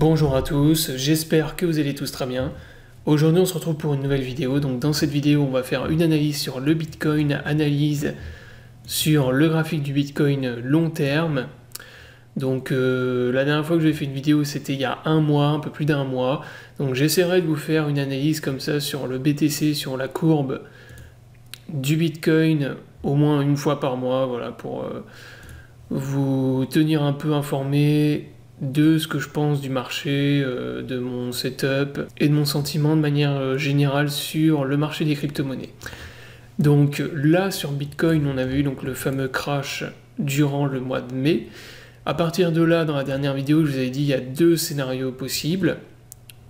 Bonjour à tous, j'espère que vous allez tous très bien. Aujourd'hui on se retrouve pour une nouvelle vidéo. Donc dans cette vidéo on va faire une analyse sur le Bitcoin, analyse sur le graphique du Bitcoin long terme. Donc la dernière fois que j'ai fait une vidéo c'était il y a un mois, un peu plus d'un mois. Donc j'essaierai de vous faire une analyse comme ça sur le BTC, sur la courbe du Bitcoin au moins une fois par mois, voilà, pour vous tenir un peu informé de ce que je pense du marché, de mon setup et de mon sentiment de manière générale sur le marché des crypto-monnaies. Donc là sur Bitcoin on avait eu donc le fameux crash durant le mois de mai. À partir de là, dans la dernière vidéo, je vous avais dit il y a deux scénarios possibles.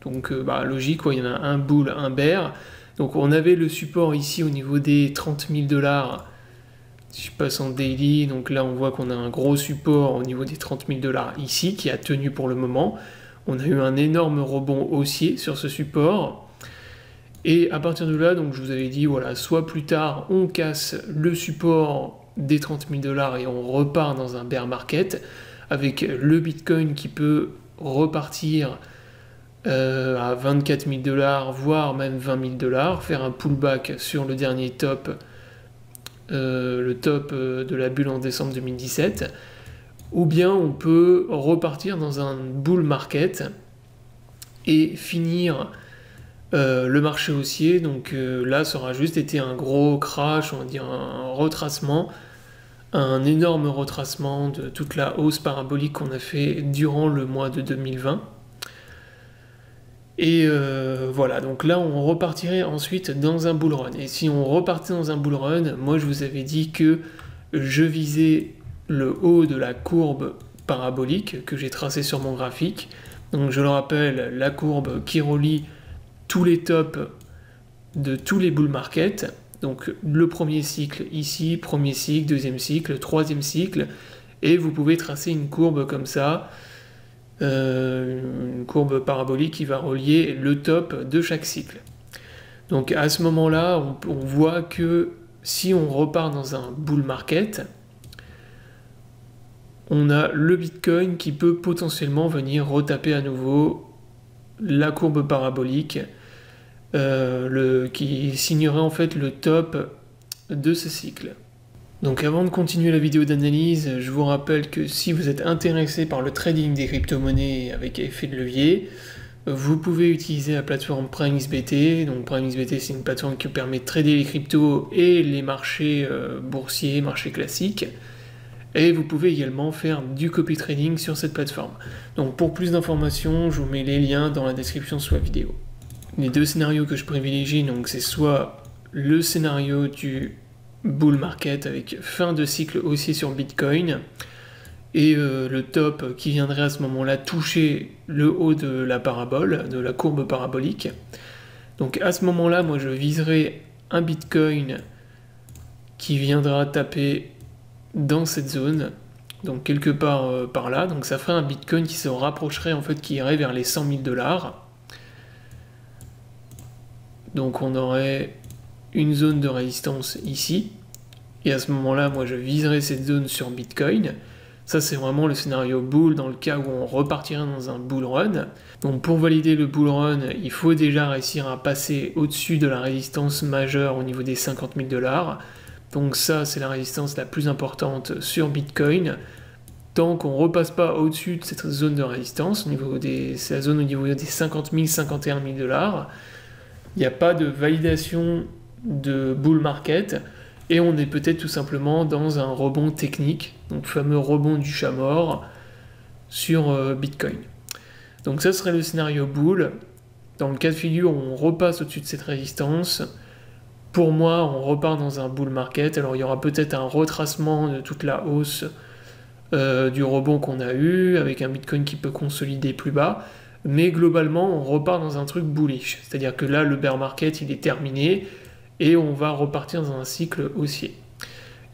Donc logique, quoi, il y en a un bull, un bear. Donc on avait le support ici au niveau des 30 000 $. Si je passe en daily, donc là on voit qu'on a un gros support au niveau des 30 000 $ ici qui a tenu pour le moment. On a eu un énorme rebond haussier sur ce support. Et à partir de là, donc je vous avais dit, voilà, soit plus tard on casse le support des 30 000 $ et on repart dans un bear market avec le Bitcoin qui peut repartir à 24 000 $, voire même 20 000 $, faire un pullback sur le dernier top. Le top de la bulle en décembre 2017, ou bien on peut repartir dans un bull market et finir le marché haussier. Donc là ça aura juste été un gros crash, on va dire un retracement, un énorme retracement de toute la hausse parabolique qu'on a fait durant le mois de 2020. Et voilà, donc là on repartirait ensuite dans un bull run. Et si on repartait dans un bull run, moi je vous avais dit que je visais le haut de la courbe parabolique que j'ai tracée sur mon graphique. Donc je le rappelle, la courbe qui relie tous les tops de tous les bull markets. Donc le premier cycle ici, premier cycle, deuxième cycle, troisième cycle. Et vous pouvez tracer une courbe comme ça. Une courbe parabolique qui va relier le top de chaque cycle. Donc à ce moment-là, on voit que si on repart dans un bull market, on a le Bitcoin qui peut potentiellement venir retaper à nouveau la courbe parabolique, qui signerait en fait le top de ce cycle. Donc avant de continuer la vidéo d'analyse, je vous rappelle que si vous êtes intéressé par le trading des crypto-monnaies avec effet de levier, vous pouvez utiliser la plateforme PrimeXBT. Donc PrimeXBT c'est une plateforme qui vous permet de trader les cryptos et les marchés boursiers, marchés classiques. Et vous pouvez également faire du copy trading sur cette plateforme. Donc pour plus d'informations, je vous mets les liens dans la description sous la vidéo. Les deux scénarios que je privilégie, donc c'est soit le scénario du bull market avec fin de cycle haussier sur Bitcoin et le top qui viendrait à ce moment-là toucher le haut de la parabole, de la courbe parabolique. Donc à ce moment-là, moi je viserai un Bitcoin qui viendra taper dans cette zone, donc quelque part par là. Donc ça ferait un Bitcoin qui se rapprocherait, en fait, qui irait vers les 100 000 $. Donc on aurait une zone de résistance ici, et à ce moment-là, moi je viserai cette zone sur Bitcoin. Ça c'est vraiment le scénario bull dans le cas où on repartirait dans un bull run. Donc pour valider le bull run, il faut déjà réussir à passer au-dessus de la résistance majeure au niveau des 50 000 $. Donc ça c'est la résistance la plus importante sur Bitcoin. Tant qu'on ne repasse pas au-dessus de cette zone de résistance, c'est la zone au niveau des 50 000, 51 000 $, il n'y a pas de validation de bull market, et on est peut-être tout simplement dans un rebond technique, donc le fameux rebond du chat mort sur Bitcoin. Donc ça serait le scénario bull. Dans le cas de figure où on repasse au-dessus de cette résistance, pour moi on repart dans un bull market. Alors il y aura peut-être un retracement de toute la hausse du rebond qu'on a eu, avec un Bitcoin qui peut consolider plus bas, mais globalement on repart dans un truc bullish, c'est-à-dire que là le bear market il est terminé et on va repartir dans un cycle haussier.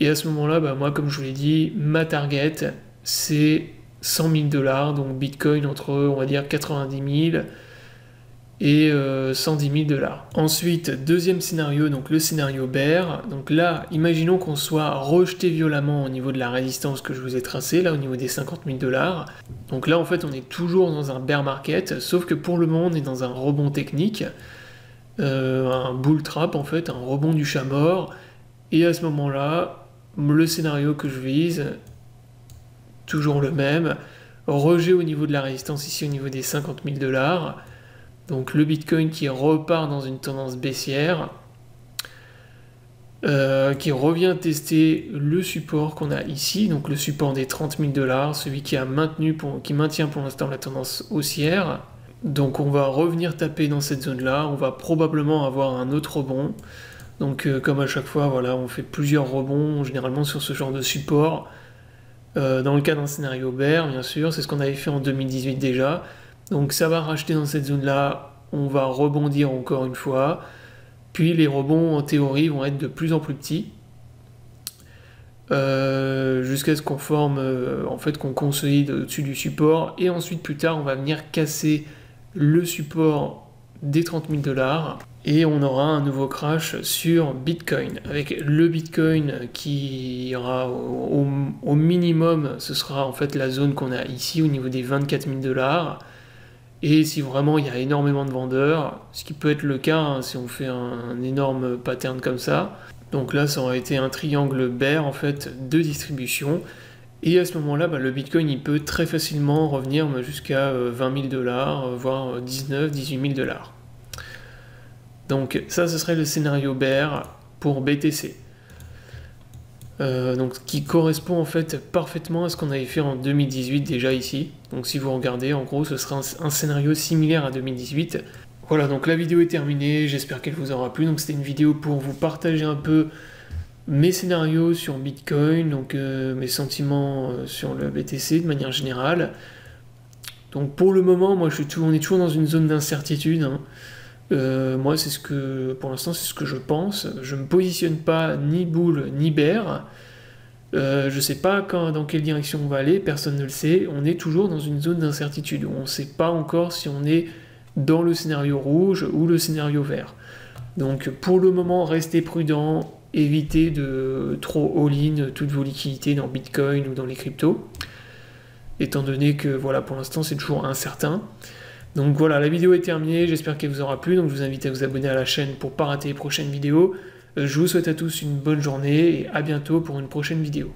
Et à ce moment-là, moi comme je vous l'ai dit, ma target c'est 100 000 $, donc Bitcoin entre on va dire 90 000 et 110 000 $. Ensuite, deuxième scénario, donc le scénario bear. Donc là, imaginons qu'on soit rejeté violemment au niveau de la résistance que je vous ai tracée, là au niveau des 50 000 $. Donc là, en fait, on est toujours dans un bear market, sauf que pour le moment, on est dans un rebond technique, un bull trap en fait, un rebond du chat mort. Et à ce moment-là, le scénario que je vise, toujours le même, rejet au niveau de la résistance ici au niveau des 50 000 $. Donc le Bitcoin qui repart dans une tendance baissière, qui revient tester le support qu'on a ici, donc le support des 30 000 $, celui qui maintient pour l'instant la tendance haussière. Donc on va revenir taper dans cette zone-là, on va probablement avoir un autre rebond. Donc comme à chaque fois, voilà, on fait plusieurs rebonds, généralement sur ce genre de support. Dans le cas d'un scénario bear, bien sûr, c'est ce qu'on avait fait en 2018 déjà. Donc ça va racheter dans cette zone-là, on va rebondir encore une fois, puis les rebonds en théorie vont être de plus en plus petits, jusqu'à ce qu'on forme, en fait qu'on consolide au-dessus du support, et ensuite plus tard on va venir casser le support des 30 000 $, et on aura un nouveau crash sur Bitcoin, avec le Bitcoin qui ira au minimum, ce sera en fait la zone qu'on a ici au niveau des 24 000 $. Et si vraiment il y a énormément de vendeurs, ce qui peut être le cas hein, si on fait un énorme pattern comme ça, donc là ça aurait été un triangle bear en fait de distribution, et à ce moment-là le Bitcoin il peut très facilement revenir jusqu'à 20 000 $, voire 18 000 $. Donc ça ce serait le scénario bear pour BTC. Donc qui correspond en fait parfaitement à ce qu'on avait fait en 2018 déjà ici. Donc si vous regardez, en gros, ce sera un scénario similaire à 2018. Voilà, donc la vidéo est terminée, j'espère qu'elle vous aura plu. Donc c'était une vidéo pour vous partager un peu mes scénarios sur Bitcoin, donc mes sentiments sur le BTC de manière générale. Donc pour le moment, moi on est toujours dans une zone d'incertitude. Hein. Moi, pour l'instant, c'est ce que je pense. Je me positionne pas ni bull ni bear. Je sais pas dans quelle direction on va aller, personne ne le sait. On est toujours dans une zone d'incertitude où on ne sait pas encore si on est dans le scénario rouge ou le scénario vert. Donc, pour le moment, restez prudent, évitez de trop all-in toutes vos liquidités dans Bitcoin ou dans les cryptos, étant donné que, voilà, pour l'instant, c'est toujours incertain. Donc voilà, la vidéo est terminée, j'espère qu'elle vous aura plu, donc je vous invite à vous abonner à la chaîne pour ne pas rater les prochaines vidéos. Je vous souhaite à tous une bonne journée et à bientôt pour une prochaine vidéo.